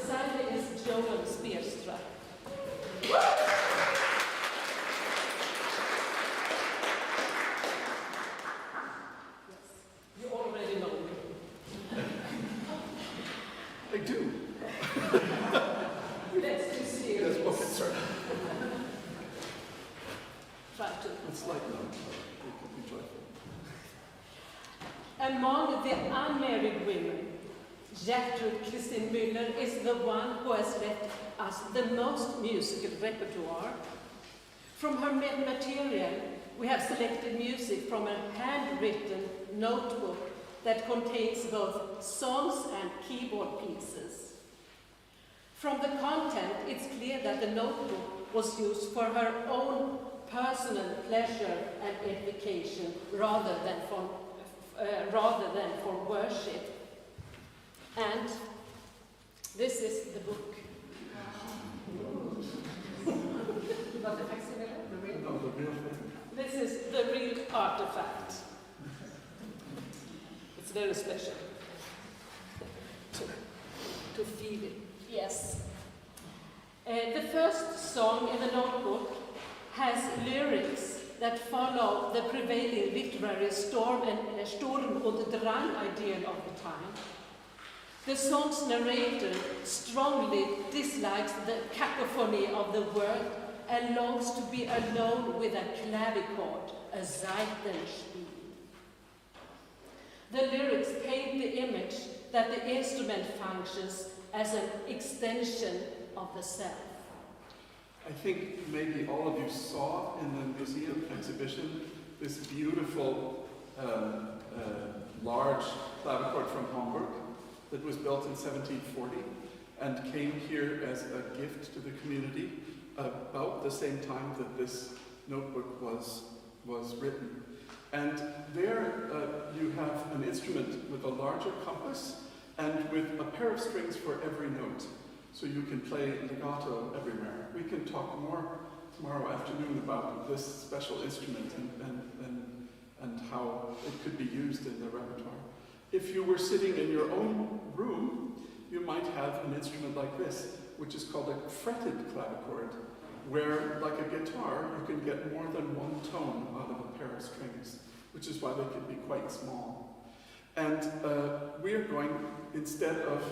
beside me is Ekstrøm. You already know me. I do. Let's do serious. Yes, okay, sorry. Try to. It's like no, it can be joyful. Among the unmarried women, Christina Müller is the one who has left us the most musical repertoire. From her material, we have selected music from a handwritten notebook that contains both songs and keyboard pieces. From the content, it's clear that the notebook was used for her own personal pleasure and edification rather than for worship. And this is the book. Not the facsimile, the real? No, the real thing. This is the real artifact. It's very special to feel it. Yes. The first song in the notebook has lyrics that follow the prevailing literary Sturm und Drang ideal of the time. The song's narrator strongly dislikes the cacophony of the world and longs to be alone with a clavichord, a Seitenspiel. The lyrics paint the image that the instrument functions as an extension of the self. I think maybe all of you saw in the museum exhibition this beautiful large clavichord from Hamburg that was built in 1740 and came here as a gift to the community about the same time that this notebook was written. And there you have an instrument with a larger compass and with a pair of strings for every note. So you can play legato everywhere. We can talk more tomorrow afternoon about this special instrument and how it could be used in the repertoire. If you were sitting in your own room, you might have an instrument like this, which is called a fretted clavichord, where, like a guitar, you can get more than one tone out of a pair of strings, which is why they can be quite small. And we are going, instead of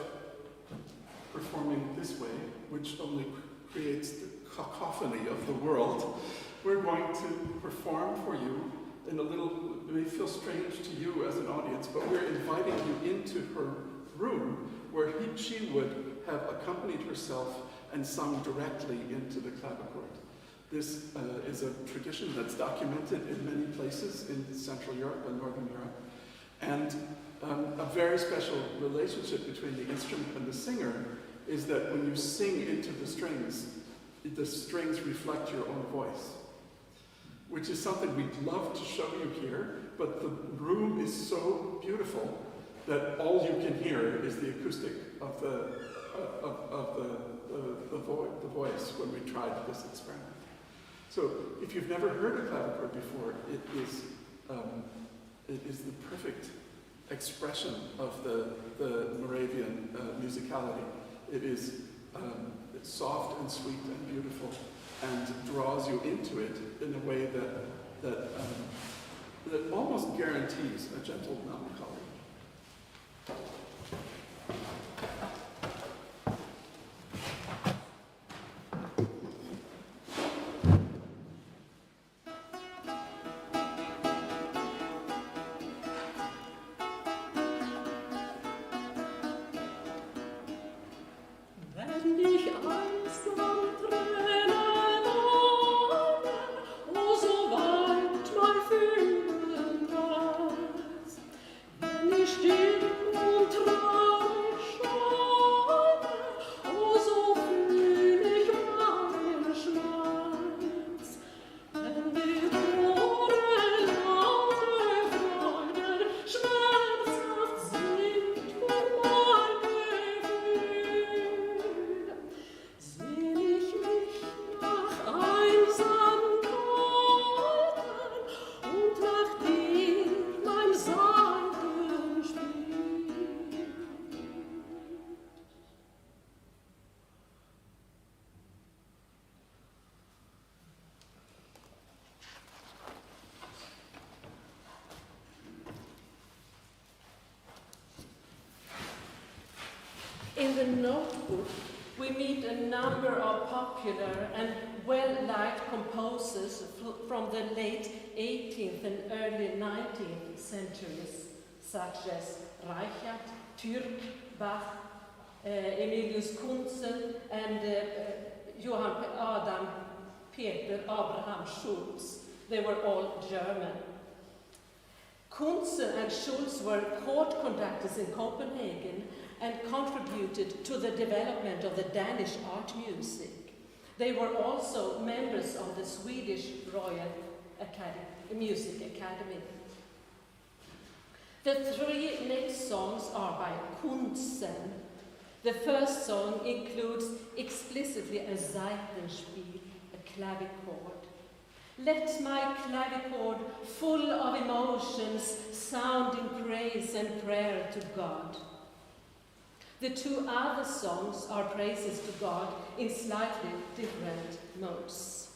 performing this way, which only creates the cacophony of the world, we're going to perform for you in a little, it may feel strange to you as an audience, but we're inviting you into her room where she would have accompanied herself and sung directly into the clavichord. This is a tradition that's documented in many places in Central Europe and Northern Europe. And a very special relationship between the instrument and the singer is that when you sing into the strings reflect your own voice, which is something we'd love to show you here, but the room is so beautiful that all you can hear is the acoustic of the voice when we tried this experiment. So if you've never heard a clavichord before, it is the perfect expression of the Moravian musicality. It is it's soft and sweet and beautiful, and draws you into it in a way that almost guarantees a gentle melancholy. Wenn In the notebook, we meet a number of popular and well-liked composers from the late 18th and early 19th centuries, such as Reichert, Türk, Bach, Emilius Kunzel, and Johann Adam Peter Abraham Schulz. They were all German. Kunzel and Schulz were court conductors in Copenhagen and contributed to the development of the Danish art music. They were also members of the Swedish Royal Music Academy. The three next songs are by Kunzel. The first song includes explicitly a Saitenspiel, a clavichord. Let my clavichord, full of emotions, sound in praise and prayer to God. The two other songs are praises to God in slightly different modes.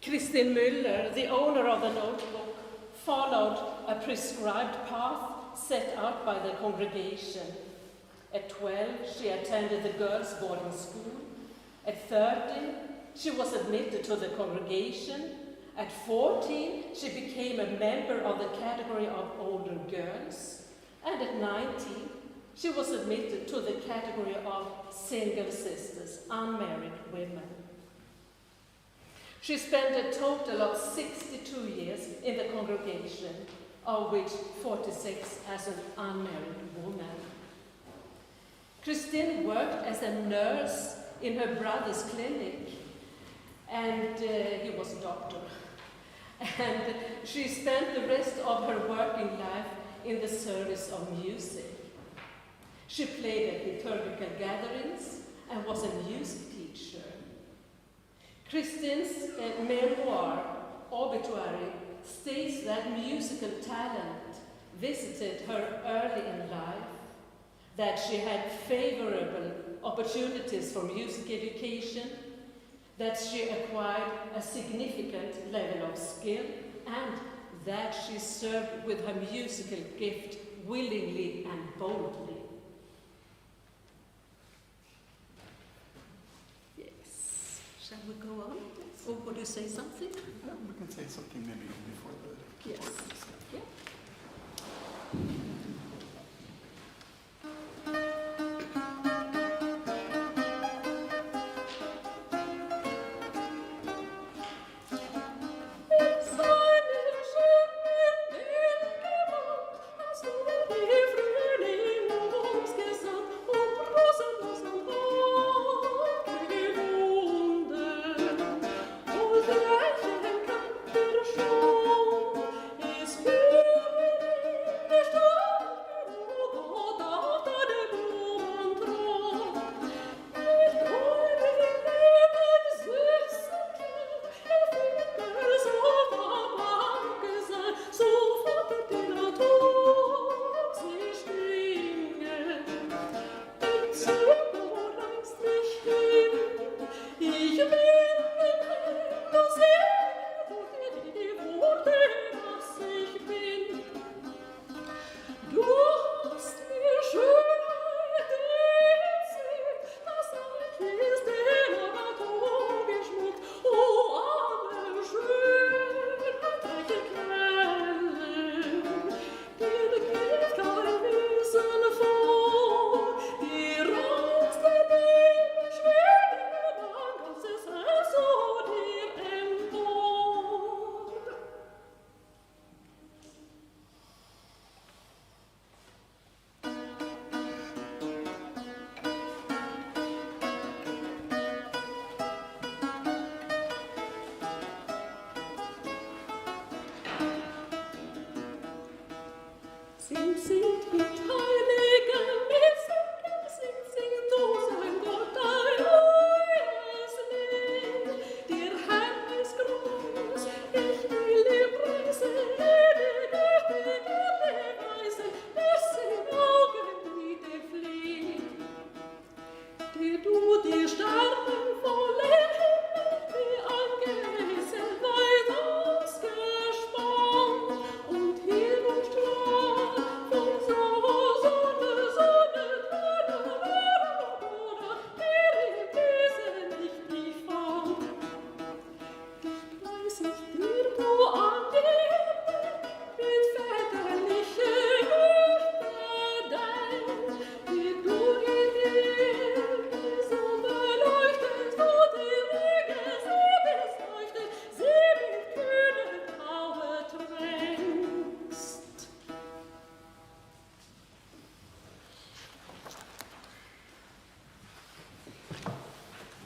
Kristin Müller, the owner of the notebook, followed a prescribed path set out by the congregation. At 12, she attended the girls' boarding school. At 13, she was admitted to the congregation. At 14, she became a member of the category of older girls. And at 19, she was admitted to the category of single sisters, unmarried women. She spent a total of 62 years in the congregation, of which 46 as an unmarried woman. Christine worked as a nurse in her brother's clinic, and he was a doctor. and she spent the rest of her working life in the service of music. She played at liturgical gatherings and was a music teacher. Christine's memoir, Obituary, states that musical talent visited her early in life, that she had favorable opportunities for music education, that she acquired a significant level of skill, and that she served with her musical gift willingly and boldly. Yes. Shall we go on? Or would you say something? We can say something maybe before the Yes. Yeah.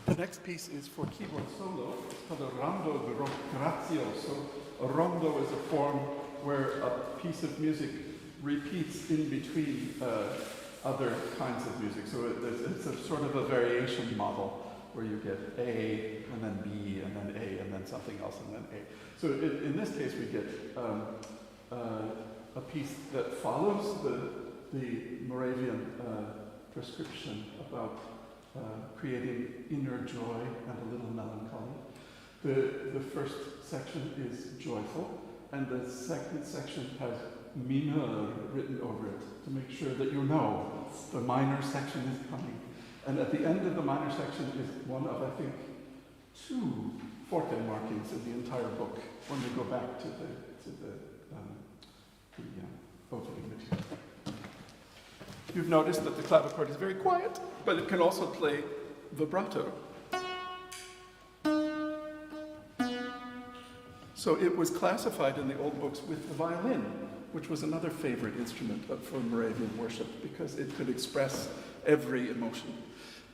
The next piece is for keyboard solo. It's called a rondo grazio. So a rondo is a form where a piece of music repeats in between other kinds of music. So it's a sort of a variation model where you get A, and then B, and then A, and then something else, and then A. So in this case, we get a piece that follows the Moravian prescription about creating inner joy and a little melancholy. The first section is joyful, and the second section has mineur written over it to make sure that you know the minor section is coming. And at the end of the minor section is one of, I think, 2 forte markings in the entire book when we go back to the opening material. You've noticed that the clavichord is very quiet, but it can also play vibrato. So it was classified in the old books with the violin, which was another favorite instrument for Moravian worship because it could express every emotion.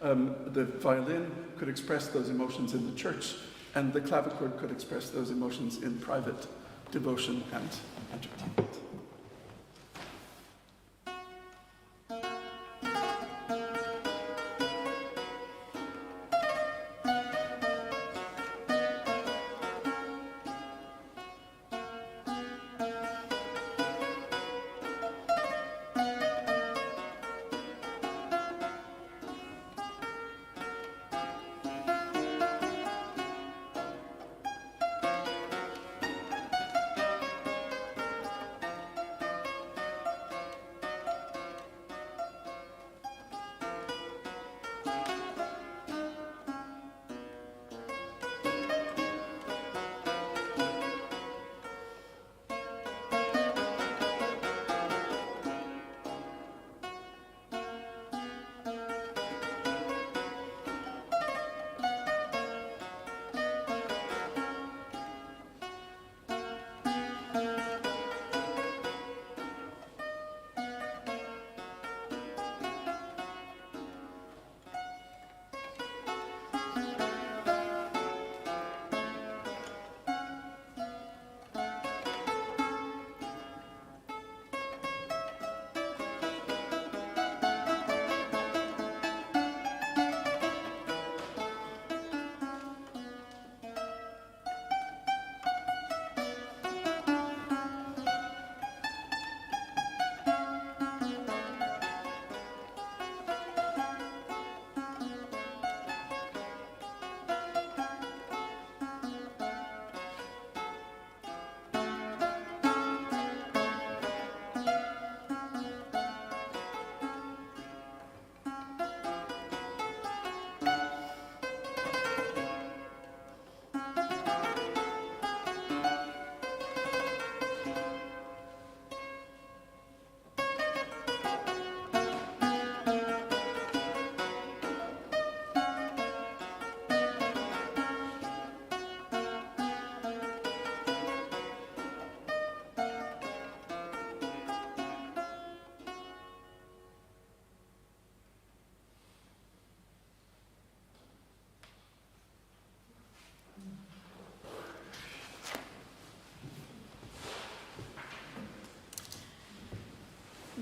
The violin could express those emotions in the church, and the clavichord could express those emotions in private devotion and entertainment.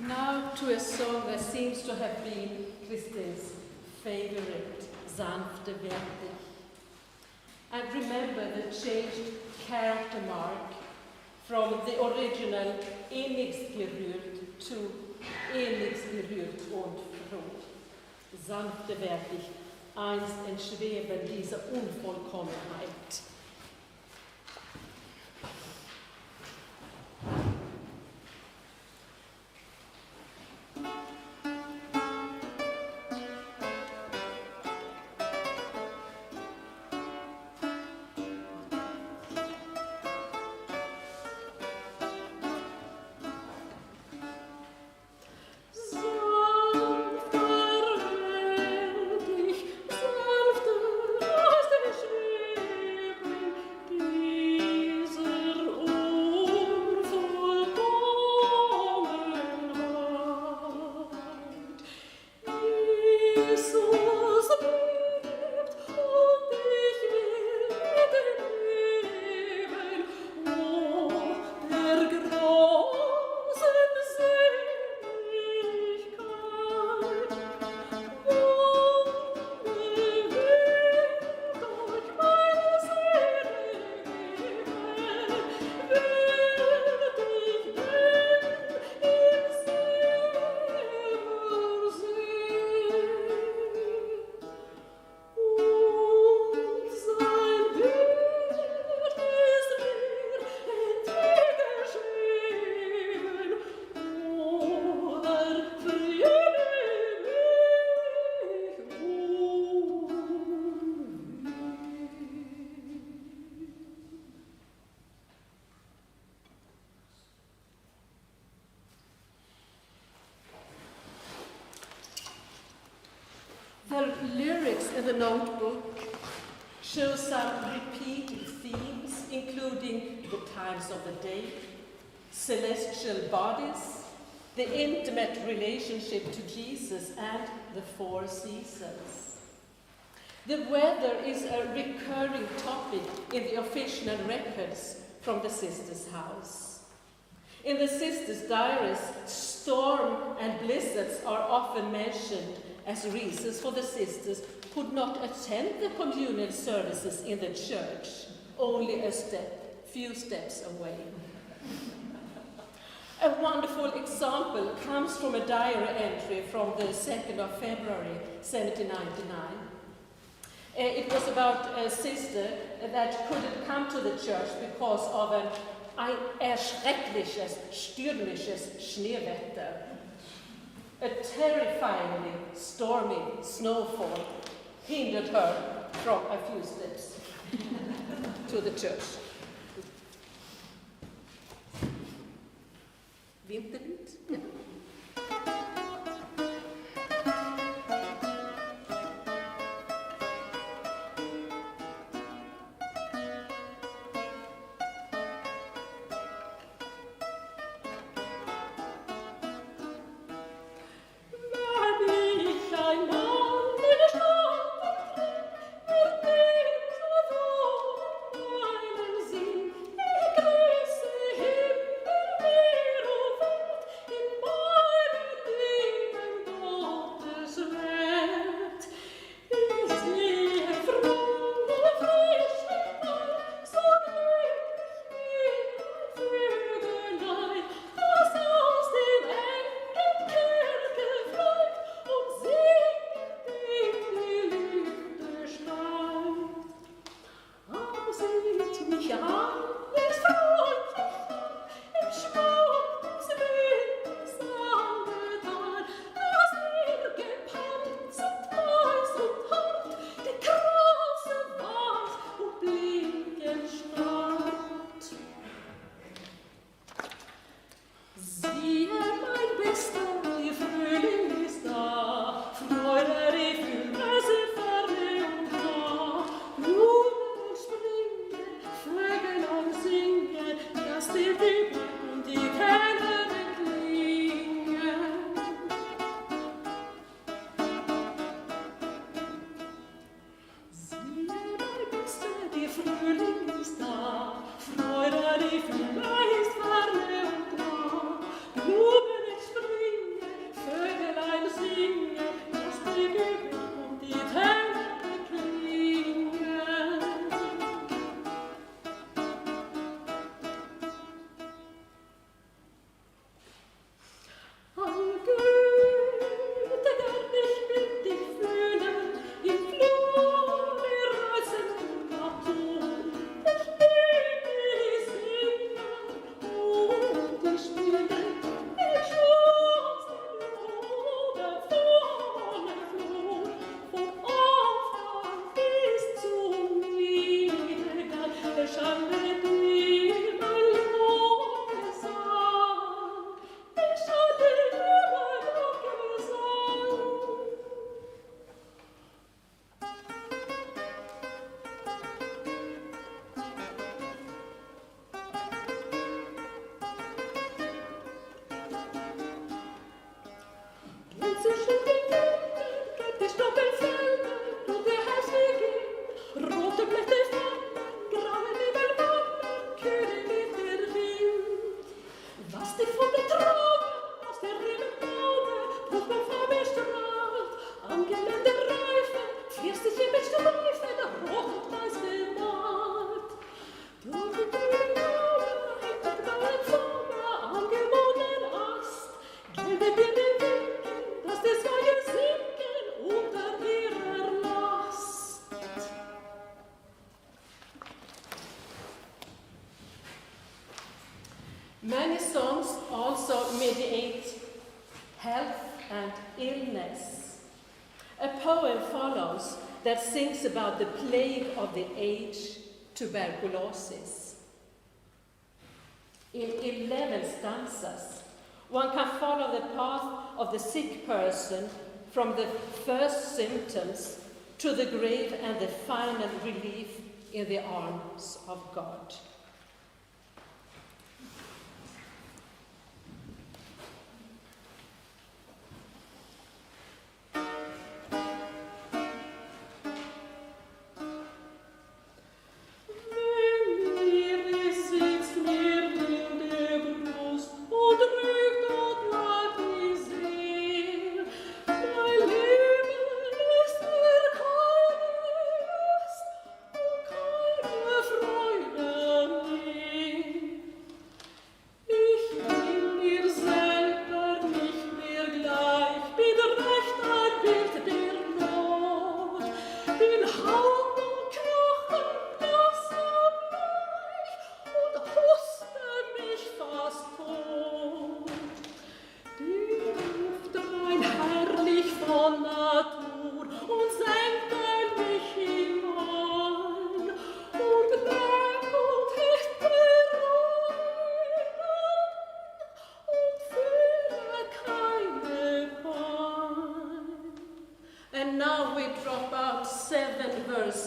Now to a song that seems to have been Christina's favorite, Sanfte Werde. And remember the changed character mark from the original Innigs berührt to Innigs berührt und froh. Sanfte Werde, einst entschweben dieser Unvollkommenheit. The lyrics in the notebook show some repeated themes, including the times of the day, celestial bodies, the intimate relationship to Jesus, and the four seasons. The weather is a recurring topic in the official records from the sisters' house. In the sisters' diaries, storm and blizzards are often mentioned as reasons for the sisters could not attend the communal services in the church, only few steps away. A wonderful example comes from a diary entry from the 2nd of February 1799. It was about a sister that couldn't come to the church because of an erschreckliches, stürmisches Schneewetter. A terrifyingly stormy snowfall hindered her from a few steps to the church. Vinterlied? Ja. Many songs also mediate health and illness. A poem follows that sings about the plague of the age, tuberculosis. In 11 stanzas, one can follow the path of the sick person from the first symptoms to the grave and the final relief in the arms of God. Wenn mir die Sitz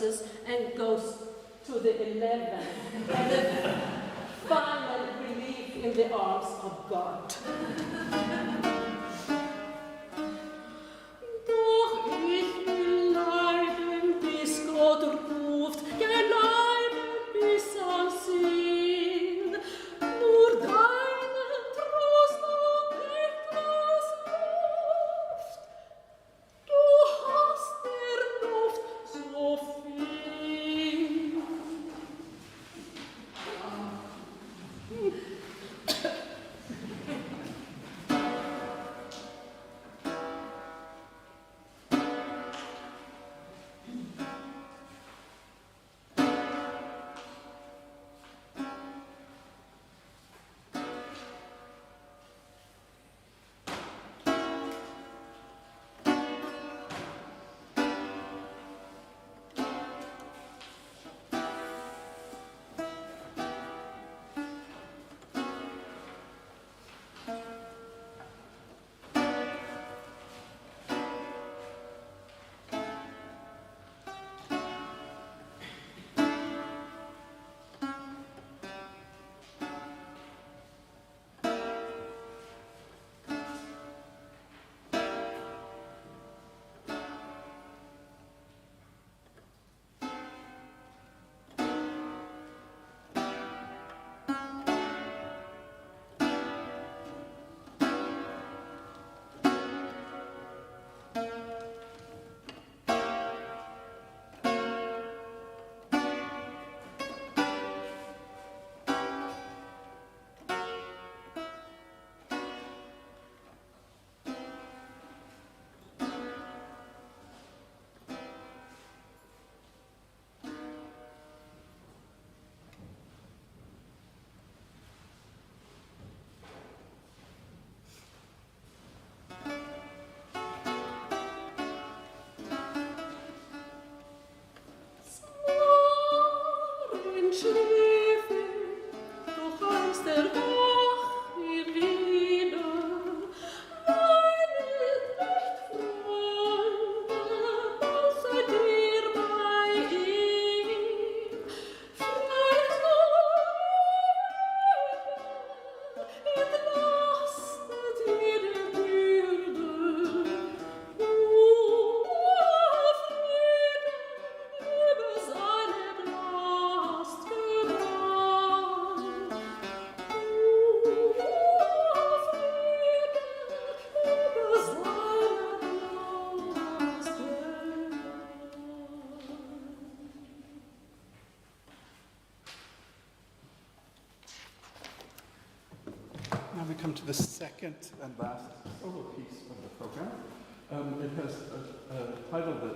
verses and goes to the 11th, and the final relief in the arms of God. Doch ich will leiden, bis Gott ruft, geleiden bis ans Ziel. Nur deinen Trost und etwas Luft. Du hast der Luft so viel. Now we come to the second and last solo piece of the program. It has a title that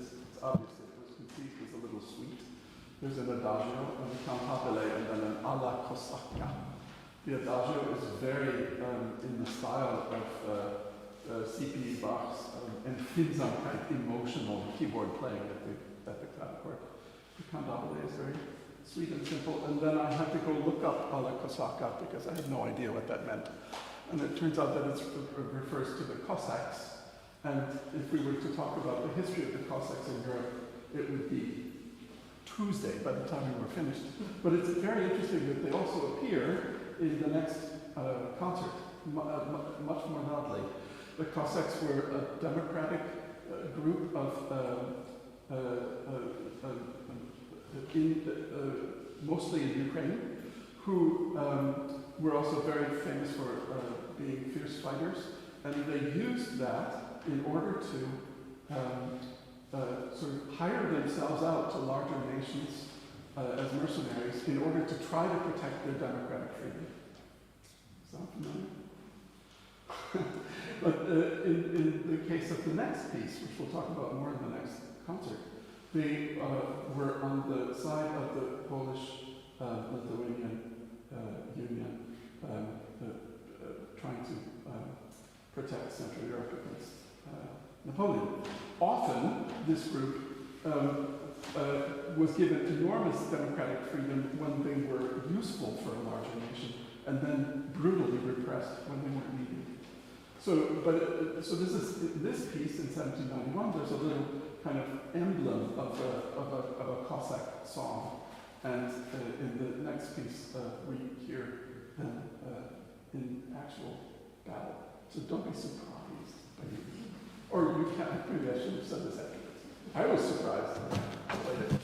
is obvious. It was conceived as a little suite. There's an adagio, and a cantabile, and then an alla cosacca. The adagio is very in the style of C.P. Bach's Empfindsamkeit, emotional keyboard playing at the clavichord. The cantabile is very sweet and simple, and then I had to go look up alla cosacca because I had no idea what that meant. And it turns out that it refers to the Cossacks, and if we were to talk about the history of the Cossacks in Europe, it would be Tuesday by the time we were finished. But it's very interesting that they also appear in the next concert, much more loudly. The Cossacks were a democratic group of mostly in Ukraine, who were also very famous for being fierce fighters, and they used that in order to sort of hire themselves out to larger nations as mercenaries in order to try to protect their democratic freedom. Sound familiar? But in the case of the next piece, which we'll talk about more in the next concert, they were on the side of the Polish-Lithuanian Union, trying to protect Central Europe against Napoleon. Often, this group was given enormous democratic freedom when they were useful for a larger nation, and then brutally repressed when they weren't needed. So this piece in 1791, there's a little kind of emblem of a Cossack song. And in the next piece, we hear them in actual battle. So don't be surprised. Or you can't, maybe I should have said this after this. I was surprised. I played it.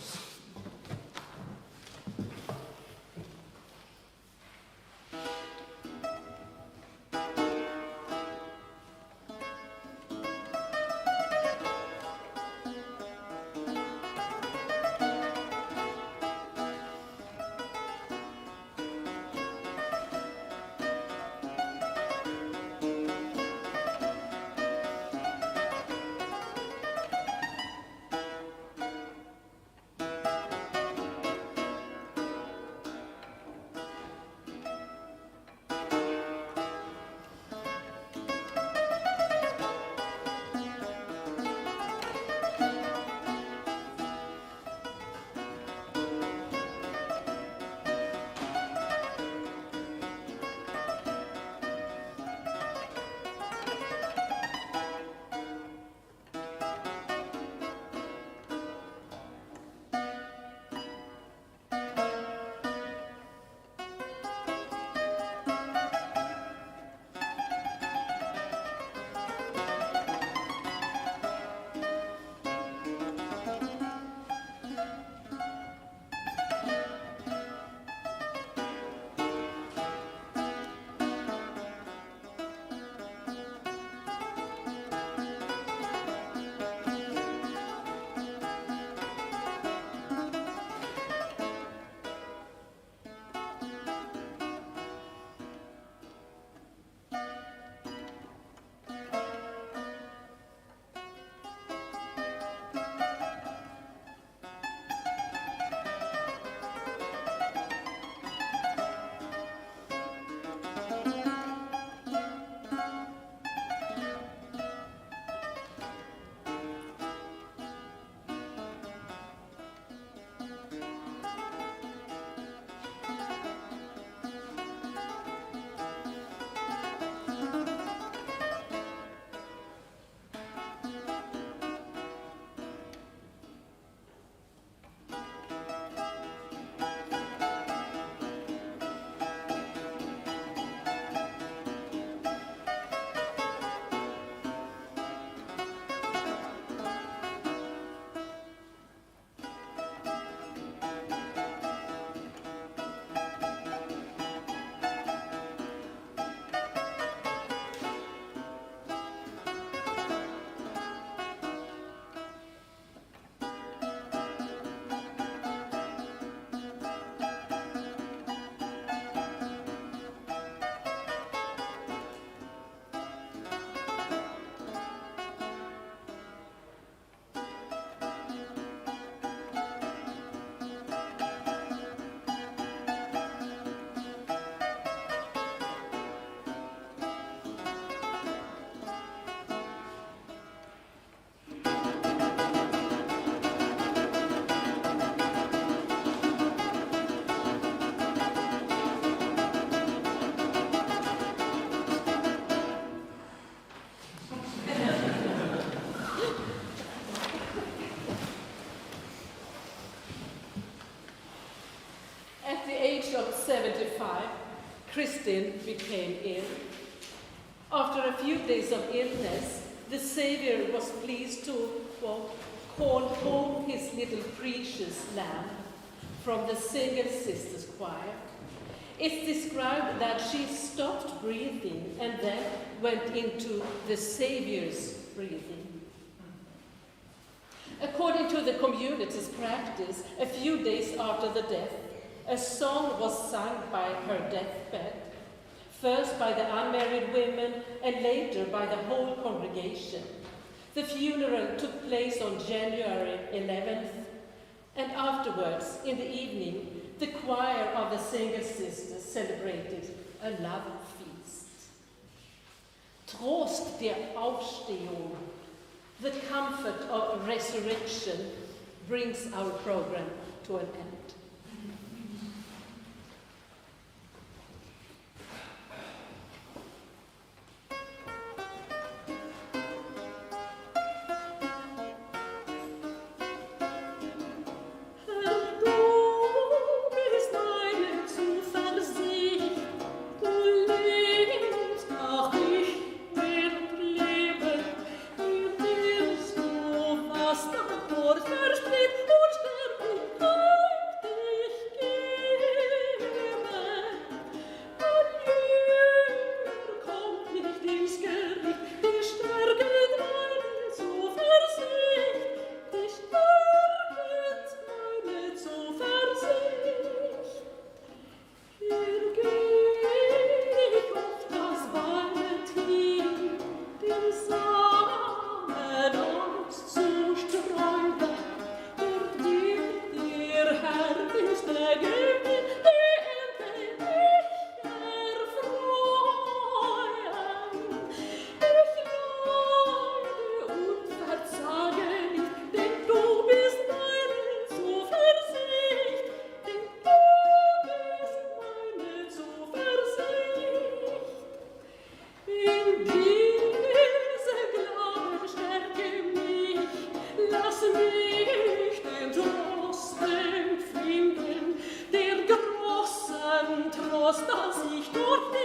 At the age of 75, Christine became ill. After a few days of illness, the Savior was pleased to, quote, call home his little precious lamb from the Single Sisters Choir. It's described that she stopped breathing and then went into the Savior's breathing. According to the community's practice, a few days after the death, a song was sung by her deathbed, first by the unmarried women and later by the whole congregation. The funeral took place on January 11th, and afterwards, in the evening, the choir of the Single Sisters celebrated a love feast. Trost der Auferstehung, the comfort of resurrection, brings our program to an end. tutti